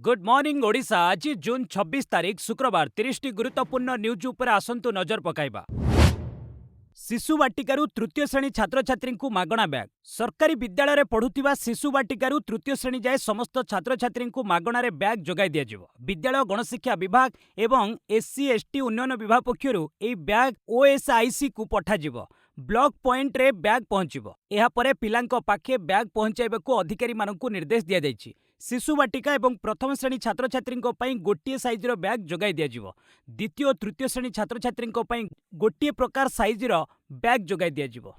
Good morning Odisha. आज जून 26 तारीख शुक्रवार 30 गुरुत्वपूर्ण न्यूज उपर आसंतु नजर पकाइबा। शिशु बाटिकारु तृतीय श्रेणी छात्र छात्री को मागणा बैग। सरकारी विद्यालय पढ़ुवा शिशु बाटिकारु तृतीय श्रेणी जाए समस्त छात्र छात्री को मागणारे बैग जोगाई दिया। विद्यालय गणशिक्षा विभाग एवं एससी एसटी उन्नयन विभाग पक्षरु एई बैग ओएसआईसी को पठाजिवो। ब्लॉक पॉइंट रे बैग पहुंचीबो। एहा परे पिलांक पाखे बैग पहुंचाइबाकू अधिकारी मानकू निर्देश दिया जायछि। शिशु बाटिका एवं प्रथम श्रेणी छात्र छात्री गोटे साइजर बैग जोगाई दिया। द्वितीय और तृतीय श्रेणी छात्र छात्री गोटे प्रकार साइजर बैग जोगाई दिया।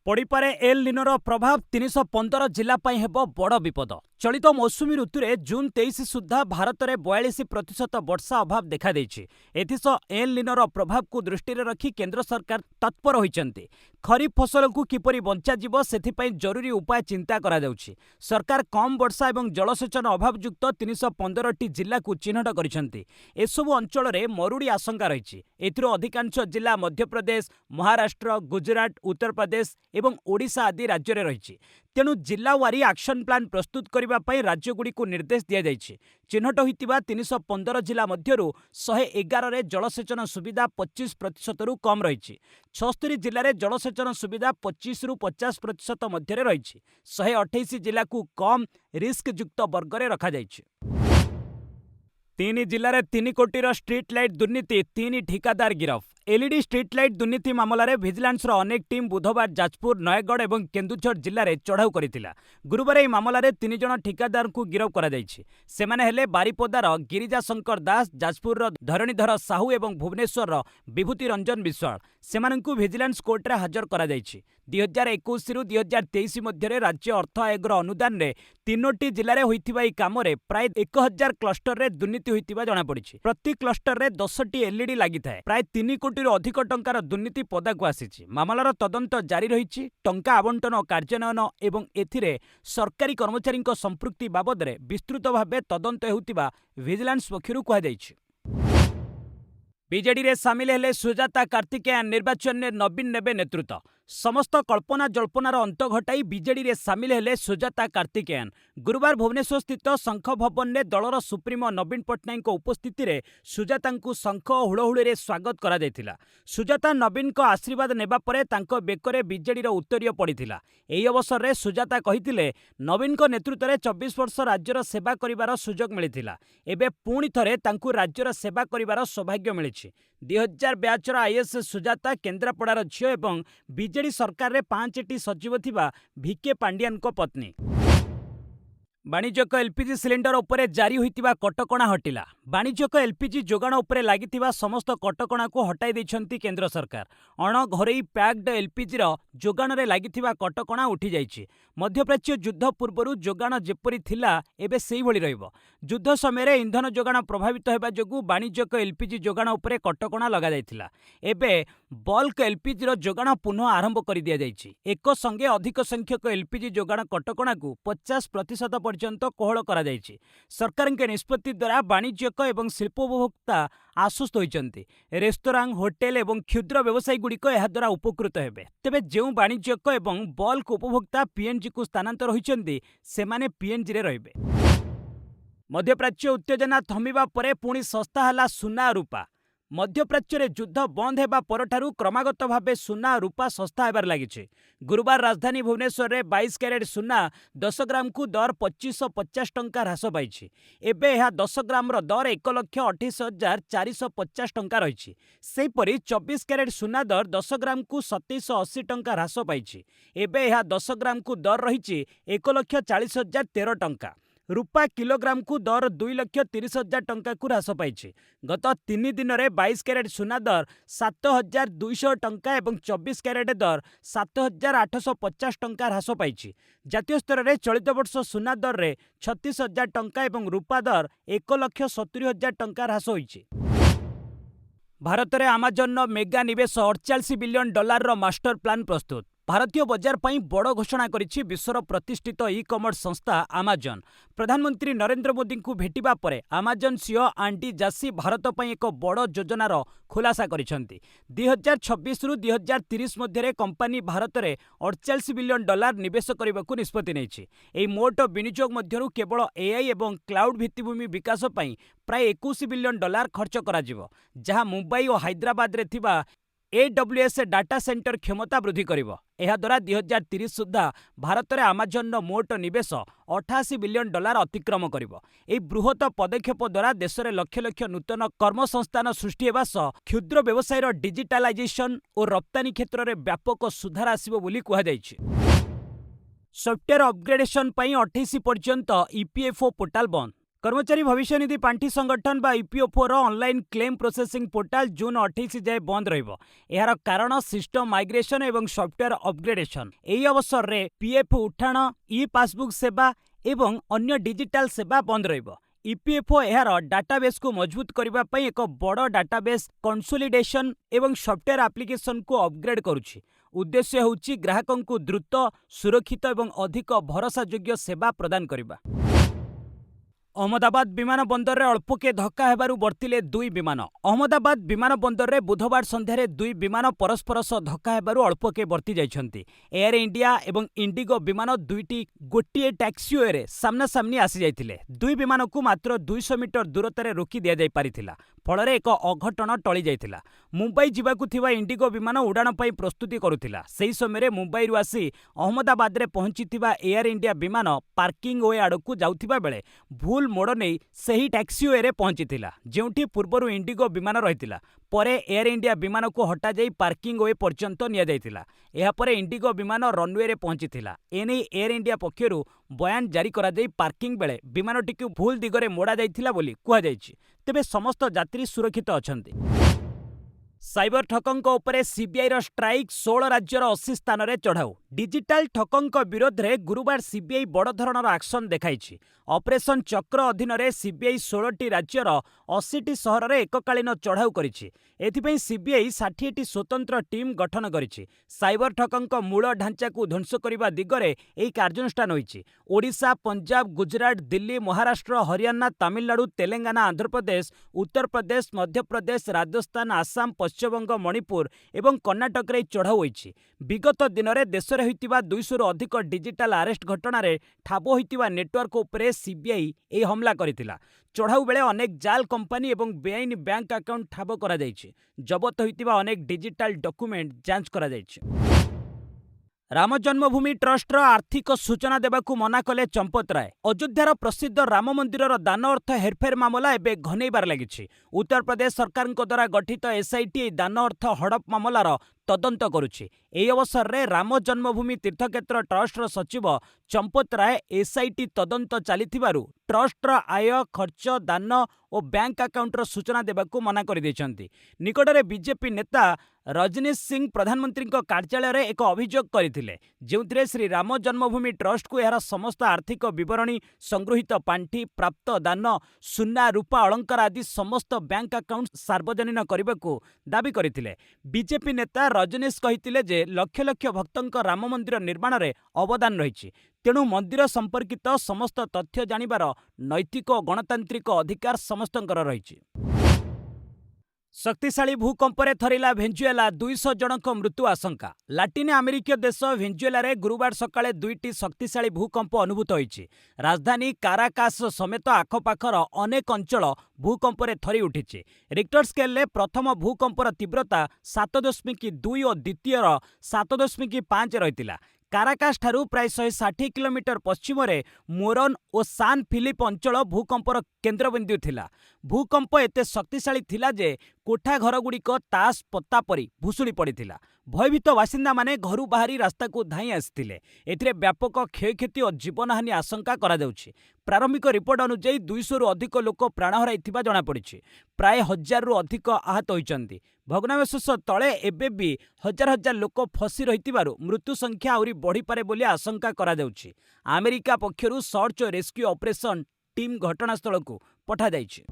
पड़िपारे एल निनोर प्रभाव 315 जिला हेब बड़ विपद। चलित मौसुमी ऋतुरे जून 23 सुधा भारत में 42% वर्षा अभाव देखा देछि। एथिसह एल निनोर प्रभाव को दृष्टि रखी केंद्र सरकार तत्पर होइचंती। खरीफ फसल को किपरि बंचाजिब सेथिपाई जरूरी उपाय चिंता करा जाउछि। सरकार कम वर्षा एवं जलसेचन अभावयुक्त 315 जिला को चिन्हट करिसंती। एसबु अंचल में मरुड़ी आशंका रही। एथिरो अधिकांश जिला मध्य प्रदेश, महाराष्ट्र, गुजरात, उत्तर प्रदेश एवं ओडिशा आदि राज्य में रही। तेणु जिलावारी एक्शन प्लान प्रस्तुत करने राज्यगुड़ी को निर्देश दिया जायछि। चिन्हट होइतिबा 315 जिला मध्यरु 111 रे जलसेचन सुविधा 25% रु कम रही। 76 जिले में जलसेचन सुविधा 25 रु 50% मध्य रही। 128 जिला को कम रिस्क युक्त वर्ग में रखा जायछि। 3 जिले में 3 कोटीर स्ट्रीट लाइट दुर्नीति, 3 ठिकादार गिरफ। एलईडी स्ट्रीट लाइट दुर्नीति मामलें भिजिलेंस अनेक टीम बुधवार जाजपुर, नयगढ़ और केन्दुझर जिले में चढ़ाऊ करथिला। गुरुवार यह मामलें 3 जन ठिकादार को गिरफ करा जायछि। सेमाने हेले बारिपदार गिरिजा शंकर दास, जाजपुर धरणीधर साहू और भुवनेश्वर विभूति रंजन विश्वाल। सेमानंकु भिजिलेंस कोर्ट रे हाजर करा जायछि। 2021 रु 2023 मध्य राज्य अर्थ आयोग अनुदान रे 3टी जिले में होइथिबा ई काम रे प्राय 1000 क्लस्टर रे दुर्नीति होइथिबा जणा पड़िछि। प्रति क्लस्टर रे 10टी एलईडी लागिथाय। प्राय 3 कोटी अधिक टंकार दुर्नीति पदाकू आसीछि। मामलार तदंत जारी रहिछि। टंका आवंटन, कार्यान्वयन एवं एथिरे सरकारी कर्मचारी संपृक्ति बाबद रे विस्तृत भावे तदंत हेउतिबा भिजिलेंस पक्षरु कहा जायछि। बीजेडी रे सामिल हेले सुजाता कार्तिकेयन। निर्वाचन में नवीन नेबे नेतृत्व। समस्त कल्पना जल्पनार अंत घटाई बीजेडी रे सामिल हेले सुजाता कार्तिकेयन। गुरुवार भुवनेश्वर स्थित शंख भवन में दलर सुप्रीमो नवीन पट्टनायक उपस्थिति रे सुजाता शंख हुड़हुड़ी रे स्वागत करा जायतिला। सुजाता नवीन को आशीर्वाद नेबा परे तांको बेकरे बीजेडी रो उत्तरीय पड़िथिला। एही अवसर रे सुजाता कहिथिले नवीन को नेतृत्व रे 24 वर्ष राज्यर सेवा करिवार सुजोग मिलिथिला। एबे पुणी थरे तांकु राज्यर सेवा करिवार सौभाग्य मिलिछि। 2000 ब्याचर आईएएस सुजाता केन्द्रापड़ार झियो एवं बीजेडी सरकार रे 5टी सचिव थिबा भिके पांडियान को पत्नी। वाणिज्यिक एलपीजी सिलिंडर उपरे जारी होइतिबा कटकणा हटिला। वाणिज्यिक एलपीजी जोगाण उपरे लागितिबा समस्त कटकणा को हटाई दैछंती केंद्र सरकार। अण घरोई पैक्ड एलपीजी रो जोगाण रे लागितिबा कटकणा उठी जाइछि। मध्यप्राच्य युद्ध पूर्वरु जोगाण जेपरि थिला एबे सेही भଳି रहइबो। युद्ध समय इंधन जोगाण प्रभावित हेबा जोगु वाणिज्यिक एलपीजी जोगाण उपरे कटकणा लगा जाइथिला। एबे बल्क एलपीजी रो जोगाण पुनः आरंभ करि दिया जाइछि। एक संगे अधिक संख्यक एलपीजी जोगाण कटकणा को 50% पर्यंत कोहल करा जाइछि। सरकार के निष्पत्ति द्वारा वाणिज्यिक एवं शिल्पोपभोक्ता आश्वस्त होइचंती। रेस्तोरां, होटेल एवं क्षुद्र व्यवसायी गुड़िक एहा द्वारा उपकृत हेबे। तेबे जेउ वाणिज्यिक एवं बल्क उपभोक्ता पीएनजी को स्थानांतर होइचंती सेमाने पीएनजी रे रहिबे। मध्यप्राच्य उत्तेजना थमिबा परे पुणी सस्ता हला सुना रूपा। मध्यप्राच्य रे युद्ध बंद हेबा परठारु क्रमागत भावे सुना रूपा सस्ता हेबार लागिछि। गुरुवार राजधानी भुवनेश्वर रे 22 कैरेट सुना 10 ग्राम को दर 2550 टंका ह्रास पाइछि। एबे यह 10 ग्राम रो दर 1,28,450 टंका रहिछि। सेहिपरि 24 कैरेट सुना दर 10 ग्राम को 2780 टंका ह्रास पाइछि। एबे यह 10 ग्राम को दर रहिछि 1,40,013 टंका। रूपा किलोग्राम को दर 2,30,000 टंका को ह्रास पाइछि। गत 3 दिन में 22 कैरेट सुना दर 7,200 टंका और 24 कैरेट दर 7,850 टंका ह्रास पाइछि। जातीय स्तर में चलित वर्ष सुना दर में 36,000 टंका और रूपा दर 1,70,000 टंका ह्रास होइछि। भारत में आमाजन मेगा निवेश $48 बिलियन मास्टर प्लान प्रस्तुत। भारतीय बजार पर बड़ घोषणा करिछि विश्वर प्रतिष्ठित ई-कॉमर्स संस्था आमाजन। प्रधानमंत्री नरेंद्र मोदी को भेटिबा परे आमाजन सीईओ आंडी जासी भारत पर एक बड़ योजनार खुलासा करिसेंति। 2026 रु 2030 मध्य कंपनी भारत में $48 बिलियन निवेश करने को निष्पत्ति नेछि। एही मोट विनियोग मध्यरु केवल एआई एवं क्लाउड भित्तिभूमि विकास पई प्राय $21 बिलियन खर्च करा जिवो, जहां मुंबई और हैदराबाद रे थिबा AWS डाटा सेंटर क्षमता वृद्धि करिवो। एहा द्वारा 2030 सुद्धा भारत में आमाजन मोट निवेश $88 बिलियन अतिक्रम करिवो। एही बृहत पदक्षेप द्वारा देश में लक्ष लक्ष नूतन कर्मसंस्थान सृष्टि हेबा सह क्षुद्र व्यवसायर डिजिटालाइजेशन और रप्तानी क्षेत्र में व्यापक सुधार आसिबो बोली कुहा जायछि। सॉफ्टवेयर अपग्रेडेशन पई 28 पर्यंत ईपीएफओ पोर्टाल बंद। कर्मचारी भविष्य निधि पांठी संगठन बा ईपीएफओ रो ऑनलाइन क्लेम प्रोसेसिंग पोर्टाल जून 28 जाए बंद रहिबो। एहार कारण सिस्टम माइग्रेशन एवं सॉफ्टवेयर अपग्रेडेशन। एही अवसर रे पीएफ उठाण, ई पासबुक सेवा एवं अन्य डिजिटल सेवा बंद रहिबो। ईपीएफओ एहार डाटाबेस को मजबूत करबा पई एक बड़ डाटाबेस कंसोलिडेशन एवं सॉफ्टवेयर एप्लिकेशन को अपग्रेड करूछि। उद्देश्य होउछि ग्राहकों को द्रुत, सुरक्षित एवं अधिक भरोसायोग्य सेवा प्रदान करबा। अहमदाबाद विमान बंदर रे अल्पके धक्का हेबारु बर्तिले दुई विमान। अहमदाबाद विमान बंदर रे बुधवार संध्यारे दुई विमान परस्पर सह धक्का हेबारु अल्पके बर्ती जाइछन्ति। एयर इंडिया एवं इंडिगो विमान दुईटी गोटिए टैक्सीवे रे सामना सामनी आसी जाइथिले। दुई विमान को मात्र 200 मीटर दूरतारे रोकी दिया जाई पारिथिला, फलरे एक अघटन टळी जाइथिला। मुंबई जिबाकु थिबा इंडिगो विमान उडाण पई प्रस्तुति करुथिला। सेही समय मुंबई रु आसी अहमदाबाद रे पहुंचीथिबा एयर इंडिया विमान पार्किंग वे आडकु जाउथिबा बेले भूल मोड़ नहीं सही टैक्सीवे रे पहुंचीथिला, जेउठी पूर्वरु इंडिगो विमान रहिथिला। परे एयर इंडिया विमान को हटा जाई पार्किंग वे पर्यंत निया जाइथिला। एहा परे इंडिगो विमान रनवे रे पहुंचीथिला। एने एयर इंडिया पक्षरु बयान जारी करा जाई पार्किंग बेले विमानटिकु भूल दिगरे मोड़ा जाइथिला बोली कुहा जाइछि। तेबे समस्त यात्री सुरक्षित अछन्ति। साइबर ठकंक उपरे सीबीआई रो स्ट्राइक 16 राज्यर 80 स्थान रे चढ़ाऊ। डिजिटल ठकंक विरोध रे गुरुवार सीबीआई बड़ धरणर एक्शन देखाइछि। ऑपरेशन चक्र अधीन रे सीबीआई 16टी राज्यर 80टी सहर रे एककालीन चढ़ाऊ करिछि। एथिपई सीबीआई 60टी स्वतंत्र टीम गठन करिछि। साइबर ठकंक मूल ढांचा को ध्वंस करबा दिगरे एही कार्यानुष्ठान होइछि। ओडिशा, पंजाब, गुजरात, दिल्ली, महाराष्ट्र, हरियाणा, तमिलनाडु, तेलंगाना, आंध्र प्रदेश, उत्तर प्रदेश, मध्य प्रदेश, राजस्थान, आसाम, पश्चिमबंग, मणिपुर एवं कर्णाटक रे चढ़ाऊ होइछि। विगत दिन में देश में होइतिबा 200 रु अधिक डिजिटल अरेस्ट घटना रे ठाब होइतिबा नेटवर्क उपरे सीबीआई ए हमला करितिला। चढ़ाऊ बेले अनेक जाल कंपनी एवं बेआईन बैंक अकाउंट ठाब करा जाइछि। जबत होइतिबा अनेक डिजिटल डॉक्यूमेंट जांच करा जाइछि। राम जन्मभूमि ट्रस्टर आर्थिक सूचना देबाकू मना कले चंपत राय। अयोध्यार प्रसिद्ध राम मंदिरर दान अर्थ हेरफेर मामला एबे घनेइबार लागिछि। उत्तर प्रदेश सरकार द्वारा गठित एसआईटी दान अर्थ हड़प मामलार तदंत करुछि। एही अवसर रे राम जन्मभूमि तीर्थक्षेत्र ट्रस्टर सचिव चंपत राय एसआईटी तदंत चलिथिबारु ट्रस्टर आय, खर्च, दान और बैंक अकाउंटर सूचना देबाकू मना कर दैछन्ति। निकटरे बीजेपी नेता रजनीश सिंह प्रधानमंत्री कार्यालय रे एक अभियोग करथिले, जेउथिरे श्री राम जन्मभूमि ट्रस्ट को यार समस्त आर्थिक विवरणी, संगृहीत पांठी, प्राप्त दान, सुना, रूपा, अलंकार आदि समस्त बैंक अकाउंट सार्वजनीन करबाकू दाबी करथिले। बीजेपी नेता रजनीश कहिथिले जे लक्ष लक्ष भक्तଙ୍କ राम मंदिर निर्माण रे अवदान रहिछि, तेणु मंदिर संपर्कित समस्त तथ्य जानिबार नैतिक और गणतांत्रिक अधिकार समस्तଙ୍କର रहिछि। शक्तिशाली भूकंपरे थरिला भेनेजुएला, 200 जनक मृत्यु आशंका। लाटिन अमेरिकीय देश भेनेजुएला गुरुवार सकाळे दुईटी शक्तिशाली भूकंप अनुभूत होइछि। राजधानी काराकास समेत आखपाखर अनेक अंचल भूकंपरे थरी उठिछि। रिक्टर स्केल प्रथम भूकंपर तीव्रता 7.2 और द्वितीयर 7.5 रहितिला। काराकास ठारू प्राय 160 किलोमीटर पश्चिम रे मोरन और सान फिलिप अंचल भूकंपर केन्द्रबिंदु थिला। भूकंप एते शक्तिशाली थिला जे कोठा घरगुड़िक तास पत्ता परी भुशुड़ी पड़िथिला। भयभीत बासिंदा माने घरू बाहरी रास्ता को धाई आसिथिले। एथिरे व्यापक क्षयक्षति और जीवनहानि आशंका करा जाउछि। प्रारंभिक रिपोर्ट अनुसार 200 रु अधिक लोक प्राण हराइथिबा जणा पड़िछि। प्राय 1000 रु अधिक आहत होइचंती। भग्नावशेष तले एबे भी हजार हजार लोक फसी रहिथिबारु मृत्यु संख्या आउरी बढ़ी पारे बोली आशंका करा जाउछि। अमेरिका पक्षरु सर्च और रेस्क्यू ऑपरेशन टीम घटनास्थल को पठा जाइछि।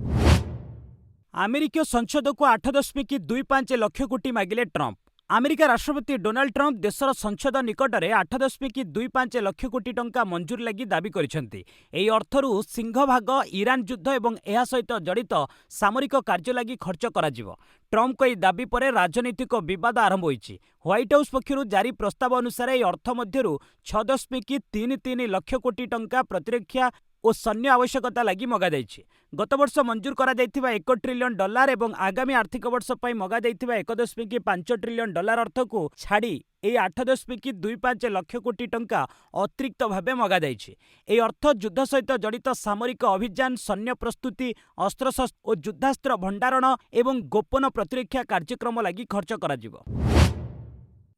अमेरिकीय संसद को 8.25 लाख कोटी मागिले ट्रंप। ଆମେରିକା ରାଷ୍ଟ୍ରପତି ଡୋନାଲ୍ଡ ଟ୍ରମ୍ପ ଦେଶର ସଂସଦ ନିକଟରେ 8.25 ଲକ୍ଷ କୋଟି ଟଙ୍କା ମଞ୍ଜୁର ଲାଗି ଦାବି କରିଛନ୍ତି। ଏହି ଅର୍ଥରୁ ସିଂହଭାଗ ଇରାନ ଯୁଦ୍ଧ ଏବଂ ଏହା ସହିତ ଜଡ଼ିତ ସାମରିକ କାର୍ଯ୍ୟ ଲାଗି ଖର୍ଚ୍ଚ କରାଯିବ। ଟ୍ରମ୍ପଙ୍କ ଏହି ଦାବି ପରେ ରାଜନୈତିକ ବିବାଦ ଆରମ୍ଭ ହୋଇଛି। ହ୍ୱାଇଟ୍ ହାଉସ୍ ପକ୍ଷରୁ ଜାରି ପ୍ରସ୍ତାବ ଅନୁସାରେ ଏହି ଅର୍ଥ ମଧ୍ୟରୁ 6.33 ଲକ୍ଷ କୋଟି ଟଙ୍କା ପ୍ରତିରକ୍ଷା ଓ ସୈନ୍ୟ ଆବଶ୍ୟକତା ଲାଗି ମଗାଯାଇଛି। ଗତ ବର୍ଷ ମଞ୍ଜୁର କରାଯାଇଥିବା $1 ଟ୍ରିଲିୟନ ଏବଂ ଆଗାମୀ ଆର୍ଥିକ ବର୍ଷ ପାଇଁ ମଗାଯାଇଥିବା $1.5 ଟ୍ରିଲିୟନ ଅର୍ଥକୁ ଛାଡ଼ି ଏହି 8.25 ଲକ୍ଷ କୋଟି ଟଙ୍କା ଅତିରିକ୍ତ ଭାବେ ମଗାଯାଇଛି। ଏହି ଅର୍ଥ ଯୁଦ୍ଧ ସହିତ ଜଡ଼ିତ ସାମରିକ ଅଭିଯାନ, ସୈନ୍ୟ ପ୍ରସ୍ତୁତି, ଅସ୍ତ୍ରଶସ୍ତ୍ର ଓ ଯୁଦ୍ଧାସ୍ତ୍ର ଭଣ୍ଡାରଣ ଏବଂ ଗୋପନ ପ୍ରତିରକ୍ଷା କାର୍ଯ୍ୟକ୍ରମ ଲାଗି ଖର୍ଚ୍ଚ କରାଯିବ।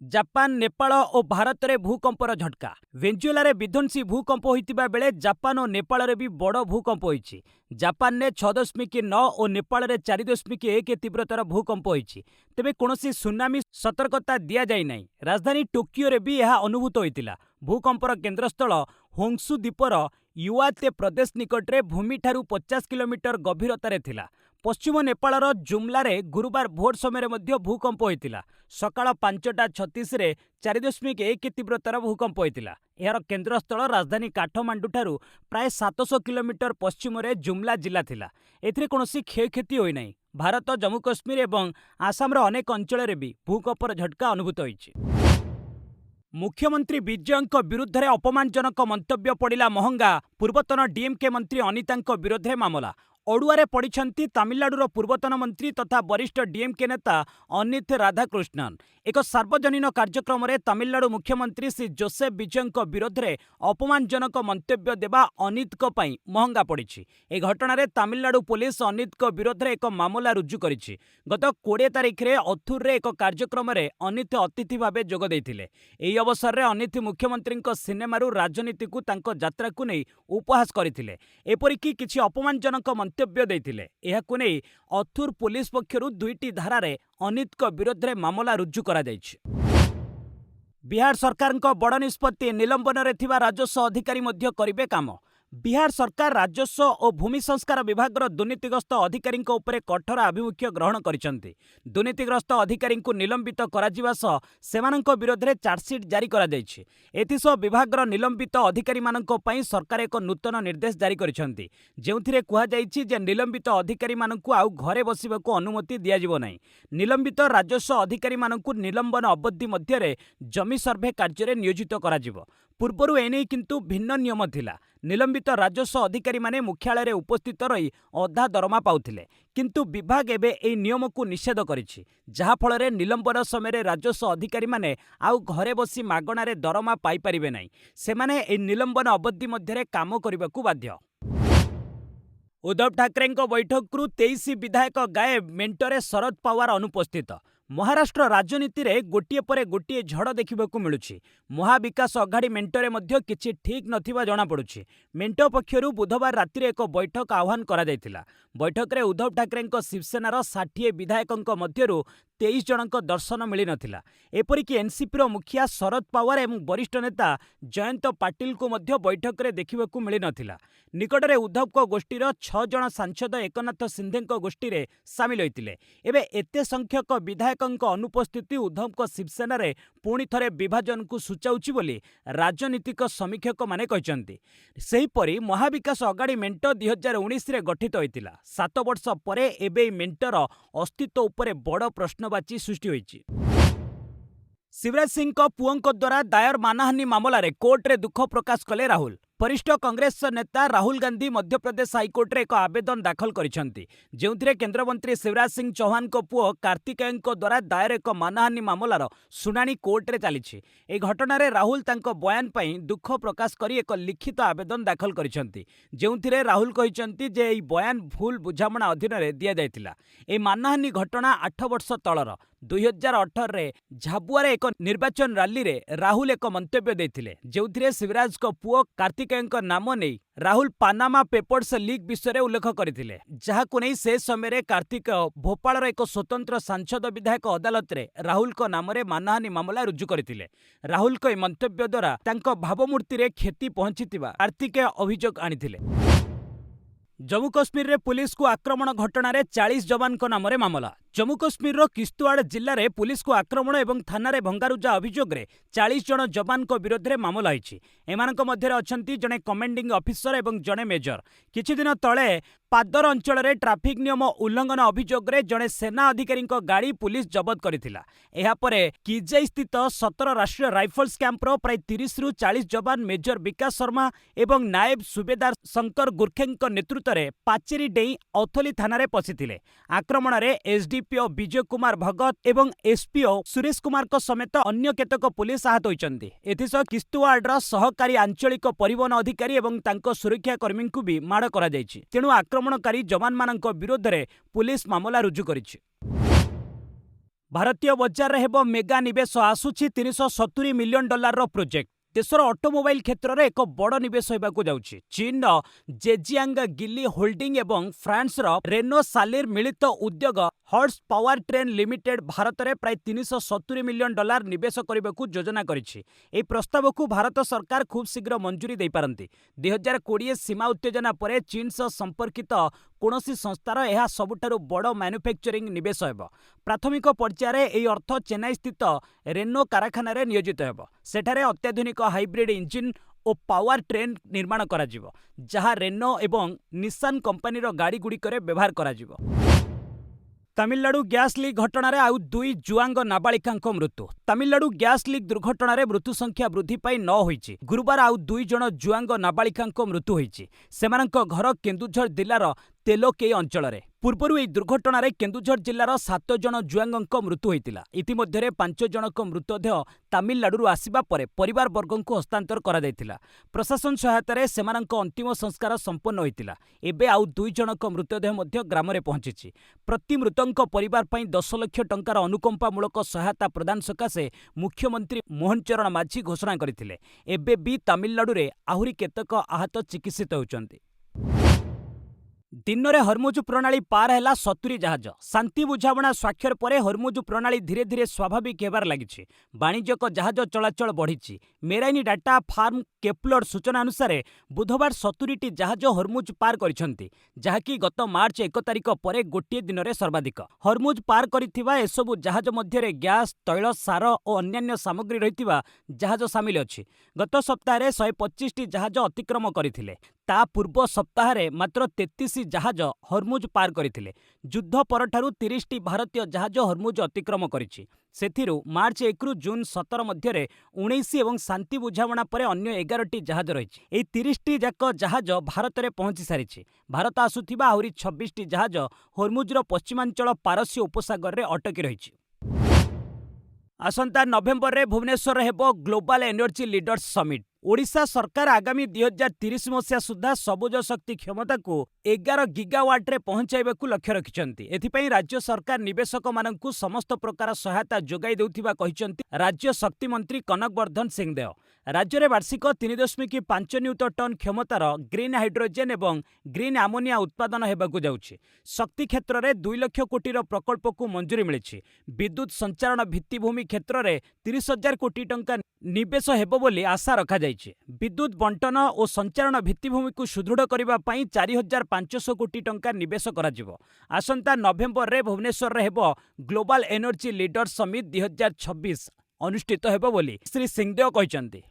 ଜାପାନ, ନେପାଳ ଓ ଭାରତରେ ଭୂକମ୍ପର ଝଟକା। ଭେନେଜୁଏଲାରେ ବିଧ୍ୱଂସୀ ଭୂକମ୍ପ ହୋଇଥିବା ବେଳେ ଜାପାନ ଓ ନେପାଳରେ ବି ବଡ଼ ଭୂକମ୍ପ ହୋଇଛି। ଜାପାନରେ 6.9 ଓ ନେପାଳରେ 4.1 ତୀବ୍ରତାର ଭୂକମ୍ପ ହୋଇଛି। ତେବେ କୌଣସି ସୁନାମି ସତର୍କତା ଦିଆଯାଇନାହିଁ। ରାଜଧାନୀ ଟୋକିଓରେ ବି ଏହା ଅନୁଭୂତ ହୋଇଥିଲା। ଭୂକମ୍ପର କେନ୍ଦ୍ରସ୍ଥଳ ହୋନ୍ସୁ ଦ୍ୱୀପର ଇୱାତେ ପ୍ରଦେଶ ନିକଟରେ ଭୂମିଠାରୁ 50 କିଲୋମିଟର ଗଭୀରତାରେ ଥିଲା। ପଶ୍ଚିମ ନେପାଳର ଜୁମ୍ଲାରେ ଗୁରୁବାର ଭୋର ସମୟରେ ମଧ୍ୟ ଭୂକମ୍ପ ହୋଇଥିଲା। ସକାଳ 5:36ରେ 4.1 ତୀବ୍ରତାର ଭୂକମ୍ପ ହୋଇଥିଲା। ଏହାର କେନ୍ଦ୍ରସ୍ଥଳ ରାଜଧାନୀ କାଠମାଣ୍ଡୁଠାରୁ ପ୍ରାୟ 700 କିଲୋମିଟର ପଶ୍ଚିମରେ ଜୁମ୍ଲା ଜିଲ୍ଲା ଥିଲା। ଏଥିରେ କୌଣସି କ୍ଷୟକ୍ଷତି ହୋଇନାହିଁ। ଭାରତ, ଜମ୍ମୁ କାଶ୍ମୀର ଏବଂ ଆସାମର ଅନେକ ଅଞ୍ଚଳରେ ବି ଭୂକମ୍ପର ଝଟକା ଅନୁଭୂତ ହୋଇଛି। ମୁଖ୍ୟମନ୍ତ୍ରୀ ବିଜୟଙ୍କ ବିରୁଦ୍ଧରେ ଅପମାନଜନକ ମନ୍ତବ୍ୟ ପଡ଼ିଲା ମହଙ୍ଗା। ପୂର୍ବତନ ଡିଏମ୍କେ ମନ୍ତ୍ରୀ ଅନିତାଙ୍କ ବିରୋଧରେ ମାମଲା। ଅଡୁଆରେ ପଡ଼ିଛନ୍ତି ତାମିଲନାଡୁର ପୂର୍ବତନ ମନ୍ତ୍ରୀ ତଥା ବରିଷ୍ଠ ଡିଏମ୍କେ ନେତା ଅନିତ ରାଧାକୃଷ୍ଣନ୍। ଏକ ସାର୍ବଜନୀନ କାର୍ଯ୍ୟକ୍ରମରେ ତାମିଲନାଡୁ ମୁଖ୍ୟମନ୍ତ୍ରୀ ଶ୍ରୀ ଜୋସେଫ ବିଜୟଙ୍କ ବିରୋଧରେ ଅପମାନଜନକ ମନ୍ତବ୍ୟ ଦେବା ଅନିତଙ୍କ ପାଇଁ ମହଙ୍ଗା ପଡ଼ିଛି। ଏହି ଘଟଣାରେ ତାମିଲନାଡୁ ପୋଲିସ ଅନିତଙ୍କ ବିରୋଧରେ ଏକ ମାମଲା ରୁଜୁ କରିଛି। ଗତ 20 ତାରିଖରେ ଅଥୁରରେ ଏକ କାର୍ଯ୍ୟକ୍ରମରେ ଅନିତ ଅତିଥି ଭାବେ ଯୋଗ ଦେଇଥିଲେ। ଏହି ଅବସରରେ ଅନିତ ମୁଖ୍ୟମନ୍ତ୍ରୀଙ୍କ ସିନେମାରୁ ରାଜନୀତିକୁ ତାଙ୍କ ଯାତ୍ରାକୁ ନେଇ ଉପହାସ କରିଥିଲେ। ଏପରିକି କିଛି ଅପମାନଜନକ ମନ୍ତବ୍ୟ ଦେଇଥିଲେ। ଏହାକୁ ନେଇ ଅଥୁର ପୋଲିସ ପକ୍ଷରୁ 2ଟି ଧାରାରେ ଅନିତଙ୍କ ବିରୋଧରେ ମାମଲା ରୁଜୁ କରାଯାଇଛି। ବିହାର ସରକାରଙ୍କ ବଡ଼ ନିଷ୍ପତ୍ତି, ନିଲମ୍ବନରେ ଥିବା ରାଜସ୍ୱ ଅଧିକାରୀ ମଧ୍ୟ କରିବେ କାମ। ବିହାର ସରକାର ରାଜସ୍ୱ ଓ ଭୂମି ସଂସ୍କାର ବିଭାଗର ଦୁର୍ନୀତିଗ୍ରସ୍ତ ଅଧିକାରୀଙ୍କ ଉପରେ କଠୋର ଆଭିମୁଖ୍ୟ ଗ୍ରହଣ କରିଛନ୍ତି। ଦୁର୍ନୀତିଗ୍ରସ୍ତ ଅଧିକାରୀଙ୍କୁ ନିଲମ୍ବିତ କରାଯିବା ସହ ସେମାନଙ୍କ ବିରୋଧରେ ଚାର୍ଜସିଟ୍ ଜାରି କରାଯାଇଛି। ଏଥିସହ ବିଭାଗର ନିଲମ୍ବିତ ଅଧିକାରୀମାନଙ୍କ ପାଇଁ ସରକାର ଏକ ନୂତନ ନିର୍ଦ୍ଦେଶ ଜାରି କରିଛନ୍ତି, ଯେଉଁଥିରେ କୁହାଯାଇଛି ଯେ ନିଲମ୍ବିତ ଅଧିକାରୀମାନଙ୍କୁ ଆଉ ଘରେ ବସିବାକୁ ଅନୁମତି ଦିଆଯିବ ନାହିଁ। ନିଲମ୍ବିତ ରାଜସ୍ୱ ଅଧିକାରୀମାନଙ୍କୁ ନିଲମ୍ବନ ଅବଧି ମଧ୍ୟରେ ଜମି ସର୍ଭେ କାର୍ଯ୍ୟରେ ନିୟୋଜିତ କରାଯିବ। ପୂର୍ବରୁ ଏନେଇ କିନ୍ତୁ ଭିନ୍ନ ନିୟମ ଥିଲା। ନିଲମ୍ବିତ ରାଜସ୍ୱ ଅଧିକାରୀମାନେ ମୁଖ୍ୟାଳୟରେ ଉପସ୍ଥିତ ରହି ଅଧା ଦରମା ପାଉଥିଲେ। କିନ୍ତୁ ବିଭାଗ ଏବେ ଏହି ନିୟମକୁ ନିଷେଧ କରିଛି, ଯାହାଫଳରେ ନିଲମ୍ବନ ସମୟରେ ରାଜସ୍ୱ ଅଧିକାରୀମାନେ ଆଉ ଘରେ ବସି ମାଗଣାରେ ଦରମା ପାଇପାରିବେ ନାହିଁ। ସେମାନେ ଏହି ନିଲମ୍ବନ ଅବଧି ମଧ୍ୟରେ କାମ କରିବାକୁ ବାଧ୍ୟ। ଉଦ୍ଧବ ଠାକରେଙ୍କ ବୈଠକରୁ 23 ବିଧାୟକ ଗାଏବ, ମେଣ୍ଟରେ ଶରଦ ପାୱାର ଅନୁପସ୍ଥିତ। ମହାରାଷ୍ଟ୍ର ରାଜନୀତିରେ ଗୋଟିଏ ପରେ ଗୋଟିଏ ଝଡ଼ ଦେଖିବାକୁ ମିଳୁଛି। ମହାବିକାଶ ଅଘାଡ଼ି ମେଣ୍ଟରେ ମଧ୍ୟ କିଛି ଠିକ୍ ନଥିବା ଜଣାପଡ଼ୁଛି। ମେଣ୍ଟ ପକ୍ଷରୁ ବୁଧବାର ରାତିରେ ଏକ ବୈଠକ ଆହ୍ୱାନ କରାଯାଇଥିଲା। ବୈଠକରେ ଉଦ୍ଧବ ଠାକରେଙ୍କ ଶିବସେନାର 60 ବିଧାୟକଙ୍କ ମଧ୍ୟରୁ 23 ଜଣଙ୍କ ଦର୍ଶନ ମିଳିନଥିଲା। ଏପରିକି ଏନ୍ସିପିର ମୁଖିଆ ଶରଦ ପାୱାର ଏବଂ ବରିଷ୍ଠ ନେତା ଜୟନ୍ତ ପାଟିଲଙ୍କୁ ମଧ୍ୟ ବୈଠକରେ ଦେଖିବାକୁ ମିଳିନଥିଲା। ନିକଟରେ ଉଦ୍ଧବଙ୍କ ଗୋଷ୍ଠୀର 6 ଜଣ ସାଂସଦ ଏକନାଥ ସିନ୍ଧେଙ୍କ ଗୋଷ୍ଠୀରେ ସାମିଲ ହୋଇଥିଲେ। ଏବେ ଏତେ ସଂଖ୍ୟକ ବିଧାୟକଙ୍କ ଅନୁପସ୍ଥିତି ଉଦ୍ଧବଙ୍କ ଶିବସେନାରେ ପୁଣି ଥରେ ବିଭାଜନକୁ ସୂଚାଉଛି ବୋଲି ରାଜନୀତିକ ସମୀକ୍ଷକମାନେ କହିଛନ୍ତି। ସେହିପରି ମହାବିକାଶ ଅଘାଡ଼ି ମେଣ୍ଟ 2019ରେ ଗଠିତ ହୋଇଥିଲା। 7 ବର୍ଷ ପରେ ଏବେ ଏହି ମେଣ୍ଟର ଅସ୍ତିତ୍ୱ ଉପରେ ବଡ଼ ପ୍ରଶ୍ନବାଚୀ ସୃଷ୍ଟି ହୋଇଛି। ଶିବରାଜ ସିଂଙ୍କ ପୁଅଙ୍କ ଦ୍ୱାରା ଦାୟର ମାନହାନି ମାମଲାରେ କୋର୍ଟରେ ଦୁଃଖ ପ୍ରକାଶ କଲେ ରାହୁଲ। ବରିଷ୍ଠ କଂଗ୍ରେସ ନେତା ରାହୁଲ ଗାନ୍ଧୀ ମଧ୍ୟପ୍ରଦେଶ ହାଇକୋର୍ଟରେ ଏକ ଆବେଦନ ଦାଖଲ କରିଛନ୍ତି, ଯେଉଁଥିରେ କେନ୍ଦ୍ରମନ୍ତ୍ରୀ ଶିବରାଜ ସିଂ ଚୌହାନଙ୍କ ପୁଅ କାର୍ତ୍ତିକେୟଙ୍କ ଦ୍ୱାରା ଦାୟର ଏକ ମାନହାନି ମାମଲାର ଶୁଣାଣି କୋର୍ଟରେ ଚାଲିଛି। ଏହି ଘଟଣାରେ ରାହୁଲ ତାଙ୍କ ବୟାନ ପାଇଁ ଦୁଃଖ ପ୍ରକାଶ କରି ଏକ ଲିଖିତ ଆବେଦନ ଦାଖଲ କରିଛନ୍ତି, ଯେଉଁଥିରେ ରାହୁଲ କହିଛନ୍ତି ଯେ ଏହି ବୟାନ ଭୁଲ ବୁଝାମଣା ଅଧୀନରେ ଦିଆଯାଇଥିଲା। ଏହି ମାନହାନି ଘଟଣା 8 ବର୍ଷ ତଳର। 2018ରେ ଝାବୁଆରେ ଏକ ନିର୍ବାଚନ ରାଲିରେ ରାହୁଲ ଏକ ମନ୍ତବ୍ୟ ଦେଇଥିଲେ, ଯେଉଁଥିରେ ଶିବରାଜଙ୍କ ପୁଅ କାର୍ତ୍ତିକେୟଙ୍କ ନାମ ନେଇ ରାହୁଲ ପାନାମା ପେପର୍ସ ଲିକ୍ ବିଷୟରେ ଉଲ୍ଲେଖ କରିଥିଲେ, ଯାହାକୁ ନେଇ ସେ ସମୟରେ କାର୍ତ୍ତିକେୟ ଭୋପାଳର ଏକ ସ୍ୱତନ୍ତ୍ର ସାଂସଦ ବିଧାୟକ ଅଦାଲତରେ ରାହୁଲଙ୍କ ନାମରେ ମାନହାନି ମାମଲା ରୁଜୁ କରିଥିଲେ। ରାହୁଲଙ୍କ ଏହି ମନ୍ତବ୍ୟ ଦ୍ୱାରା ତାଙ୍କ ଭାବମୂର୍ତ୍ତିରେ କ୍ଷତି ପହଞ୍ଚିଥିବା କାର୍ତ୍ତିକେୟ ଅଭିଯୋଗ ଆଣିଥିଲେ। ଜମ୍ମୁ କାଶ୍ମୀରରେ ପୁଲିସକୁ ଆକ୍ରମଣ ଘଟଣାରେ 40 ଯବାନଙ୍କ ନାମରେ ମାମଲା। जम्मू कश्मीर किश्तवाड़ जिले में पुलिस को आक्रमण और थाना भंगारुजा अभियोग में 40 जन जवान विरोध में मामला होईछि। एमानक मध्य अछंती जड़े कमांडिंग ऑफिसर और जड़े मेजर। किछि दिन तले पादर अंचल में ट्राफिक नियम उल्लंघन अभियोग में जड़े सेना अधिकारी गाड़ी पुलिस जबत करथिला। एहा परे किजाई स्थित 17 राष्ट्रीय राइफल्स कैंपर प्राय 30 रु 40 जवान मेजर विकास शर्मा एवं नायब सुबेदार शंकर गुरखे नेतृत्व में पाचेरी डेई औथली थाना रे पशिथिले। आक्रमण में एसडीपीओ विजय कुमार भगत एवं एसपीओ सुरेश कुमार समेत अन्य केतक पुलिस आहत होइचंती। एथिसह किश्तवाड़ सहकारी आंचलिक परिवहन अधिकारी एवं तांको सुरक्षाकर्मी को भी माड़ करा जायछि। तेणु आक्रमणकारी जवान मानक विरोध में पुलिस मामला रुजु करिछि। भारतीय बजार हेब मेगा निवेश आसुछि $370 मिलियन प्रोजेक्ट। देशर ऑटोमोबाइल क्षेत्र में एक बड़ निवेश होगा जाउछि। चीन जेजियांग गिली होल्डिंग एवं फ्रांस रेनो सालिर मिलित उद्योग horse power train limited Bharat में प्राय $370 मिलियन निवेश करने को योजना करिछि। एही प्रस्ताव को भारत सरकार खूब शीघ्र मंजूरी दे पारंती। 2020 सीमा उत्तेजना पर चीन सह संपर्कित कौनसी संस्थार यह सबुठारु बड़ मैन्युफैक्चरिंग निवेश हेब। प्राथमिक पर्यायर यह अर्थ चेन्नई स्थित रेनो कारखाना नियोजित हेब। सेठारे अत्याधुनिक हाइब्रिड इंजिन और पावर ट्रेन निर्माण करा जिवो, जहाँ रेनो एवं निसान कंपनीर गाड़ी गुड़िकर व्यवहार करा जिवो। तमिलनाडु गैस लीक घटना आउ 2 जुआंग नाबालिका मृत्यु। तमिलनाडु गैस लीक दुर्घटना मृत्यु संख्या वृद्धि पाई 9 होईछि। गुरुवार आउ 2 जन जुआंग नाबालिका मृत्यु होईछि। सेमानक घर केन्दुझर जिलार तेलोकेई अंचल में। पूर्व यह दुर्घटना केन्दुझर जिलार 7 जन जुआंग मृत्यु होता। इतिमध्य 5 जनक मृतदेह तमिलनाडु आसिबा परे परिवार वर्ग को हस्तांतर करा जायतिला। प्रशासन सहायतार सेमानक अंतिम संस्कार संपन्न होता। एबे आउ 2 जनक मृतदेह मध्य ग्राम में पहुंची। प्रति मृतक परिवार पई 10 लाख टंकार अनुकंपामूलक सहायता प्रदान सकाशे मुख्यमंत्री मोहन चरण माझी घोषणा करथिले। एबे भी तमिलनाडु रे आहुरी केतक आहत चिकित्सित होउचंती। दिन में हरमुज प्रणाली पार है 70 जहाज। शांति बुझाणा स्वाक्षर पर हरमुज प्रणाली धीरे धीरे स्वाभाविक होबार लगी। वाणिज्यिक जहाज चलाचल बढ़ी। मेराइनी डाटा फार्म केप्लर सूचना अनुसार बुधवार 70टी जहाज हरमुज पार करिसेंती, जहाँकि गत मार्च 1 तारिख पर गोटे दिन में सर्वाधिक। हरमुज पार करिथिबा एसबु जहाज मध्य गैस, तैल, सार और अन्यान्य सामग्री रहिथिबा जहाज सामिल अछि। गत सप्ताह 125टी जहाज अतिक्रम करथिले। ता पूर्व सप्ताह मात्र 33 जहाज हरमुज पार करथिले। युद्ध परठारु 30टी भारतीय जहाज हरमुज अतिक्रम करिछि। सेथिरु मार्च 1 रु जून 17 मध्य 19 एवं शांति बुझाणा पर अन्य 11टी जहाज रही। एही 30टी जाक जहाज भारत में पहुंची सारी। भारत आसुथिबा आहुरी 26टी जहाज हरमुजर पश्चिमांचल पारस्य उपसागर में अटकी रही। आसंता नवेम्बर में भुवनेश्वर हेब global energy leaders summit. Odisha सरकार आगामी 2030 मसीहा सुधा सबुज शक्ति क्षमता को 11 गीगावाट रे पहुंचाइबाकू लक्ष्य रखिछंती। एथिपई राज्य सरकार निवेशक माननकू समस्त प्रकार सहायता जोगाई देउथिबा कहिछंती राज्य शक्ति मंत्री कनकवर्धन सिंहदेव। राज्य में वार्षिक 3.5 न्यूटन टन क्षमतार ग्रीन हाइड्रोजेन एवं ग्रीन आमोनिया उत्पादन हेबाकू जाउछि। शक्ति क्षेत्र में 2 लाख कोटी प्रकल्प को मंजूरी मिली। विद्युत संचारण भित्तिभूमि क्षेत्र में 30,000 कोटी टंका निवेश हेबो बोली आशा रखा जाइछि। विद्युत बंटन और संचारण भित्तिभूमि को सुदृढ़ करबा पई 4,500 कोटी टंका निवेश करा जिवो। आसंता नवेम्बर रे भुवनेश्वर रे हेबो ग्लोबल एनर्जी लीडर्स समिट 2026 अनुष्ठित हेबो बोली श्री सिंहदेव कहिसंती।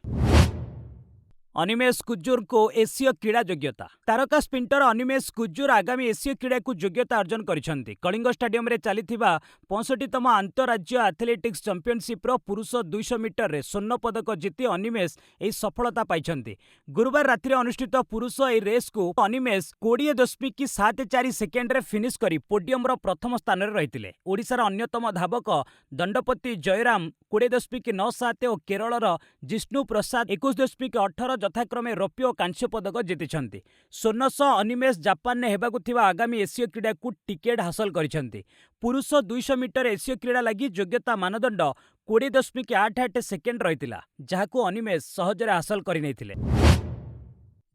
अनिमेष कुज्जुर को एसीय क्रीड़ा योग्यता। तारका स्पिंटर अनिमेष कुज्जुर आगामी एसीय क्रीड़ा को योग्यता अर्जन करिसेंती। कलिंग स्टेडियम रे चलीथिबा 65तम अंतरराज्य एथलेटिक्स चैंपियनशिप रो पुरुष 200 मीटर रे स्वर्ण पदक जीति अनिमेष एही सफलता पाइछंती। गुरुवार रात्रि अनुष्ठित पुरुष एही रेस को अनिमेष 20.74 सेकेंड रे फिनिश करी पोडियम रो प्रथम स्थान रे रहिथिले। ओडिशार अन्यतम धावक दंडपति जयराम 20.97 और केरलर जिष्णु प्रसाद 21.18 यथाक्रमे रौप्य और कांस्य पदक जीतिछंती। स्वर्ण सह अनिमेष जापान ने हेबाकू थिबा आगामी एसीय क्रीड़ा को टिकेट हासिल करिछंती। पुरुष 200 मीटर एसीय क्रीड़ा लगी योग्यता मानदंड 20.88 सेकेंड रहितिला, जहाकू अनिमेष सहजरे हासिल करि नैथिले।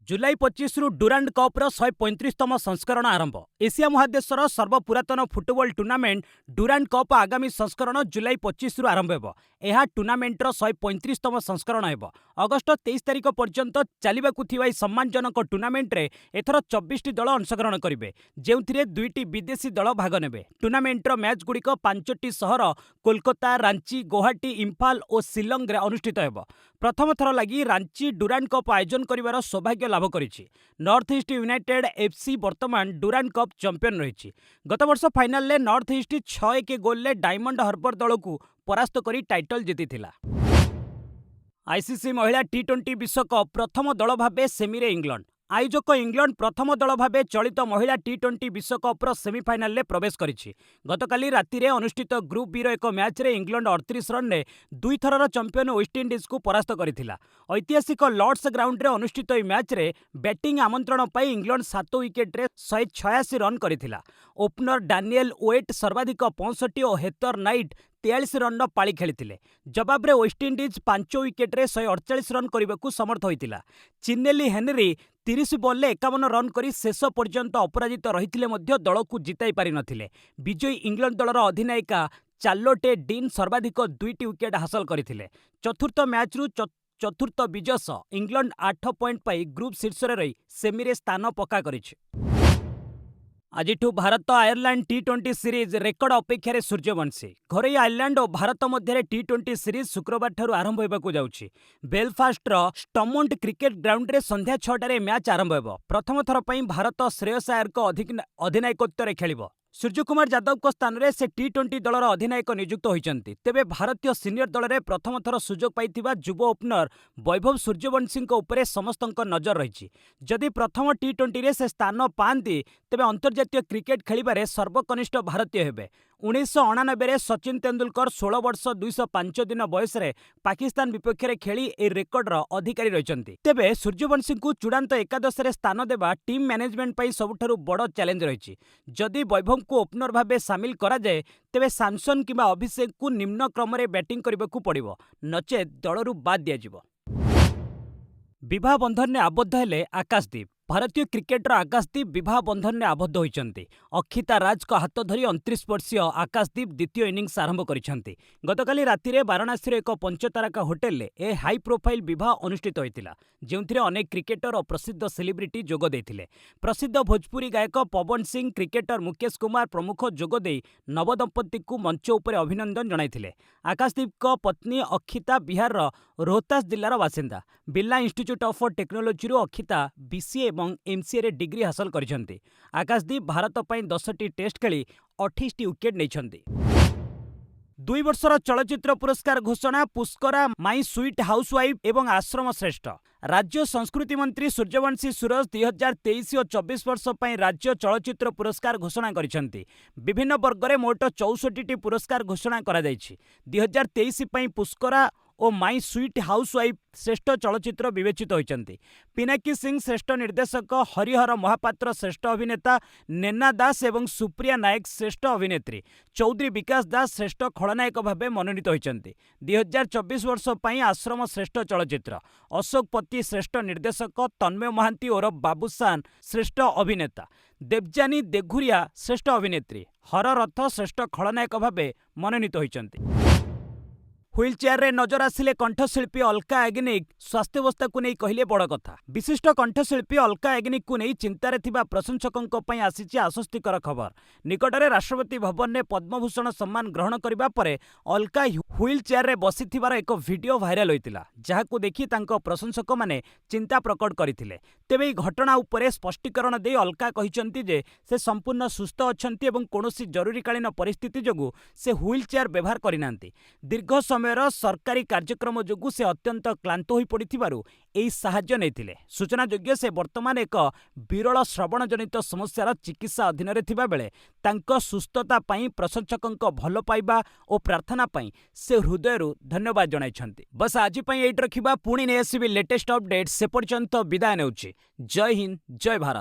जुलाई 25 रु डुरांड कप 135तम संस्करण आरंभ। एशिया महादेशर सर्वपुरातन फुटबॉल टूर्नामेंट डुरांड कप आगामी संस्करण जुलाई 25 रु आरंभ हेब। यह टूर्नामेंटर 135तम संस्करण हेब। अगस्ट 23 तारिख पर्यंत चलिबाकु थिबा ई सम्मानजनक टूर्नामेंट रे एथर 24 दल अंशग्रहण करिवे, जेउथिरे 2टी विदेशी दल भाग नेबे। टूर्नामेंटर मैच गुड़िक 5टी सहर कोलकाता, रांची, गुवाहाटी, इम्फाल और शिलंग रे अनुष्ठित हेब। प्रथम थर लगी रांची डुरांड कप आयोजन करिवार सौभाग्य लाभ करिछि। नॉर्थ ईस्ट यूनाइटेड एफसी वर्तमान डुरांड कप चैंपियन रहिछि। गत वर्ष फाइनल ले नॉर्थ ईस्ट 6-1 गोल ले डायमंड हार्बर दल को परास्त करी टाइटल जीतिथिला। आईसीसी महिला टी20 विश्वकप प्रथम दल भाबे सेमीरे इंग्लैंड। आयोजक इंग्लैंड प्रथम दल भाबे चलित महिला टी20 विश्वकप्र सेमिफाइनाल में प्रवेश करिछि। गतकाली राति रे अनुष्ठित ग्रुप बी एक मैच रे इंग्लैंड 38 रन ने 2 थरर चैंपियन वेस्टइंडीज को परास्त करिथिला। ऐतिहासिक लॉर्ड्स ग्राउंड रे अनुष्ठित ई मैच रे बैटिंग आमंत्रण पाई इंग्लैंड 7 विकेट रे 186 रन करिथिला। ओपनर डानिएल ओएट सर्वाधिक 65 और हेथर नाइट 43 रन पाଳି खेलिथिले। जवाब रे वेस्टइंडीज 5 विकेट रे 148 रन करबाकू समर्थ होइतिला। चिनेली हेनरी 30 बॉल ले 51 रन करी शेष पर्यंत अपराजित रहिथिले मध्य दल को जिताई पारि नथिले। विजयी इंग्लैंड दलर अधिनायिका चार्लोटे डीन सर्वाधिक 2टी विकेट हासिल करथिले। चतुर्थ मैच रु चतुर्थ विजय सह इंग्लैंड 8 पॉइंट पाई ग्रुप शीर्ष रे रही सेमी रे स्थान पक्का करिछि। आजिठू भारत आयरलैंड टी20 सीरीज रेकर्ड अपेक्षा सूर्यवंशी। घरे आयरलैंड और भारत मध्य टी20 सीरीज शुक्रवार ठारू आरंभ होगाकू जाउछि। बेलफास्टर स्टमोंट क्रिकेट ग्राउंड रे संध्या 6टारे मैच आरंभ हेब। प्रथम थर पई भारत श्रेयस आयर को अधिनायकत्व रे खेलिबो। सूर्यकुमार यादव को स्थान रे से टी20 दलर अधिनायक नियुक्त होइचंती। तेबे भारतीय सीनियर दल रे प्रथम थर सुजोग पाइथिबा युव ओपनर वैभव सूर्यवंशी उपरे समस्तक नजर रही। जदि प्रथम टी20 रे से स्थान पाती तेबे अंतर्जातीय क्रिकेट खेलिबारे सर्वकनिष्ठ भारतीय हेबे। 1999 रे सचिन तेंदुलकर 16 वर्ष 205 दिन बयस रे पाकिस्तान विपक्ष रे खेली ए रेकर्डर अधिकारी रहिचंती। तेबे सूर्यवंशी को चूड़ांत एकादश रे स्थान देबा टीम मैनेजमेंट पई सबुठारु बड़ चैलेंज रही। जदि वैभव को ओपनर भाबे सामिल करा जाए तेबे सैमसन किंबा अभिषेक को निम्न क्रम रे बैटिंग करबाकू पड़िबो, नचेत दलरू बाद दियाजिबो। विवाह बंधन में आबद्ध हेले आकाशदीप। भारतीय क्रिकेटर आकाशदीप विवाह बंधन में आबद्ध होइचंती। अक्षिता राज को हाथ धरी 29 वर्षीय आकाशदीप द्वितीय इनिंग्स आरंभ करिसंती। गतकाली राति रे वाराणसी एक पंचतारका होटेल ले ए हाई प्रोफाइल विवाह अनुष्ठित होइतिला, जेउथिरे अनेक क्रिकेटर और प्रसिद्ध सेलिब्रिटी जोग देथिले। प्रसिद्ध भोजपुरी गायक पवन सिंह, क्रिकेटर मुकेश कुमार प्रमुख जोग देई नवदंपति को मंच उपरे अभिनंदन जणाइथिले। आकाशदीप को पत्नी अक्षिता बिहार रोहतास जिलार बासिंदा। Birla institute of technology Akshita BCA और एमसीए रे डिग्री हासिल करिसंती। आकाशदीप भारत पई 10टी टेस्ट खेली 28टी विकेट नेइछंती। 2 वर्षर चलचित्र पुरस्कार घोषणा। पुष्करा, माई स्वीट हाउसवाइफ एवं आश्रम श्रेष्ठ। राज्य संस्कृति मंत्री सूर्यवंशी सूरज 2023 और 24 वर्ष पई राज्य चलचित्र पुरस्कार घोषणा करिसंती। विभिन्न वर्ग रे मोट 64टी पुरस्कार घोषणा करा जायछि। 2023 पई पुष्करा और माई स्वीट हाउसवाइफ श्रेष्ठ चलचित्र विवेचित होइचंती। पिनाकी सिंह श्रेष्ठ निर्देशक, हरिहर महापात्र श्रेष्ठ अभिनेता, नेना दास एवं सुप्रिया नायक श्रेष्ठ अभिनेत्री, चौधरी विकास दास श्रेष्ठ खलनायक भावे मनोनीत होइचंती। 2024 वर्ष पई आश्रम श्रेष्ठ चलचित्र, अशोक पति श्रेष्ठ निर्देशक, तन्मय महांती ओरफ बाबूसान श्रेष्ठ अभिनेता, देवजानी देघुरिया श्रेष्ठ अभिनेत्री, हर रथ श्रेष्ठ खलनायक भावे मनोनीत होइचंती। व्हील चेयर रे नजर आसिले कंठशिल्पी अलका याग्निक। स्वास्थ्यावस्था को नहीं कहले बड़ कथा। विशिष्ट कंठशिल्पी अलका याग्निक को नहीं चिंतार थिबा प्रशंसकों पई आसीछि आश्वस्तिकर खबर। निकटरे राष्ट्रपति भवन में पद्मभूषण सम्मान ग्रहण करिबा परे अलका व्हील चेयर रे बसिथिबार एक वीडियो भाइराल होइतिला, जाहाकू देखि तांको प्रशंसक माने चिंता प्रकट करथिले। तेबे ई घटना उपरे स्पष्टीकरण दे अलका कहिसंती जे से संपूर्ण सुस्थ अछंती एवं कोनोसी जरूरीकालीन परिस्थिति जोगु से व्हील चेयर व्यवहार करिनांती। दीर्घ समय सरकारी कार्यक्रम जोगु से अत्यंत क्लांत हो पड़िथिबारु एही साहाय्य नेतिले। सूचनायोग्य से वर्तमान एक विरल श्रवण जनित समस्यार चिकित्सा अधीन रे थिबा बेले तांको सुस्थता पई प्रशंसकों भल पाइबा और प्रार्थना पई से हृदयरु धन्यवाद जणाइछंती। बस आज पई एट रखिबा, पुणी ने आसीबी लेटेस्ट अपडेट। से पर्यंत विदाय नेउछि। जय हिंद, जय भारत।